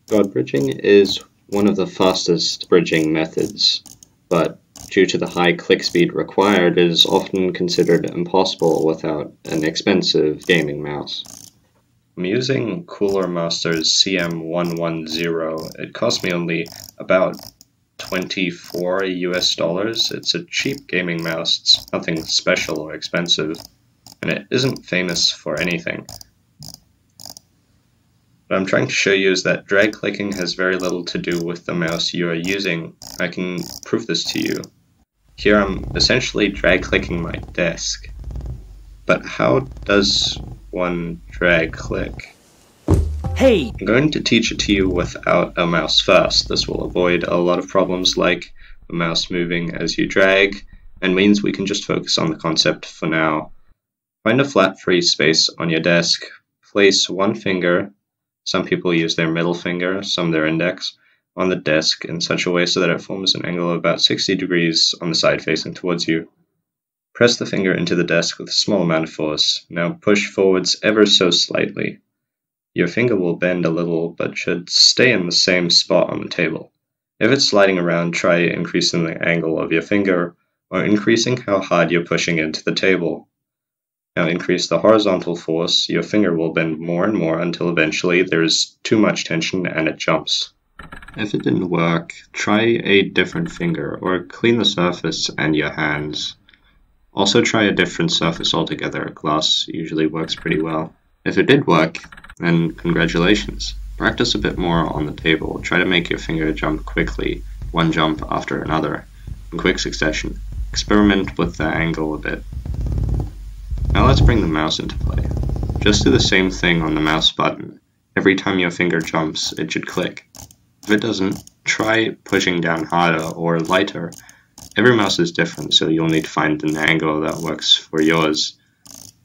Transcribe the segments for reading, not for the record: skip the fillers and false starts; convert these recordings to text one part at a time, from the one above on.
God bridging is one of the fastest bridging methods, but due to the high click speed required, it is often considered impossible without an expensive gaming mouse. I'm using Cooler Master's CM110. It cost me only about 24 US dollars. It's a cheap gaming mouse, it's nothing special or expensive, and it isn't famous for anything. What I'm trying to show you is that drag clicking has very little to do with the mouse you are using. I can prove this to you. Here I'm essentially drag clicking my desk. But how does one drag click? Hey! I'm going to teach it to you without a mouse first. This will avoid a lot of problems like the mouse moving as you drag, and means we can just focus on the concept for now. Find a flat free space on your desk, place one finger, some people use their middle finger, some their index, on the desk in such a way so that it forms an angle of about 60 degrees on the side facing towards you. Press the finger into the desk with a small amount of force. Now push forwards ever so slightly. Your finger will bend a little, but should stay in the same spot on the table. If it's sliding around, try increasing the angle of your finger, or increasing how hard you're pushing into the table. Now increase the horizontal force, your finger will bend more and more until eventually there's too much tension and it jumps. If it didn't work, try a different finger, or clean the surface and your hands. Also try a different surface altogether. Glass usually works pretty well. If it did work, then congratulations. Practice a bit more on the table. Try to make your finger jump quickly, one jump after another, in quick succession. Experiment with the angle a bit. Now let's bring the mouse into play. Just do the same thing on the mouse button. Every time your finger jumps, it should click. If it doesn't, try pushing down harder or lighter. Every mouse is different, so you'll need to find an angle that works for yours.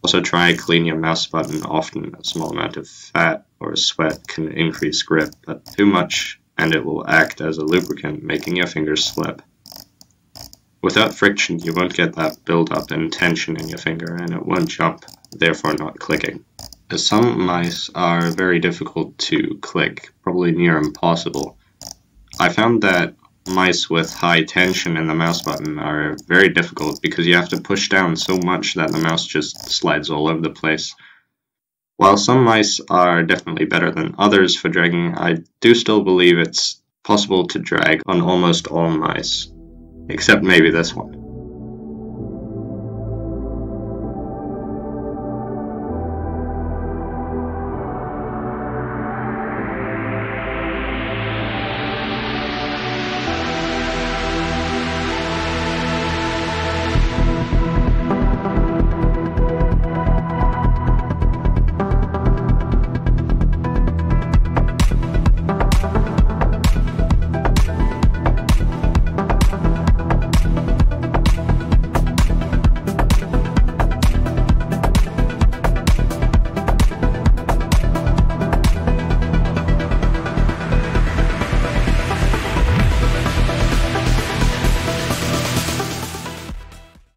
Also try clean your mouse button often. A small amount of fat or sweat can increase grip, but too much and it will act as a lubricant, making your fingers slip. Without friction, you won't get that build-up in tension in your finger, and it won't jump, therefore not clicking. As some mice are very difficult to click, probably near impossible. I found that mice with high tension in the mouse button are very difficult because you have to push down so much that the mouse just slides all over the place. While some mice are definitely better than others for dragging, I do still believe it's possible to drag on almost all mice. Except maybe this one.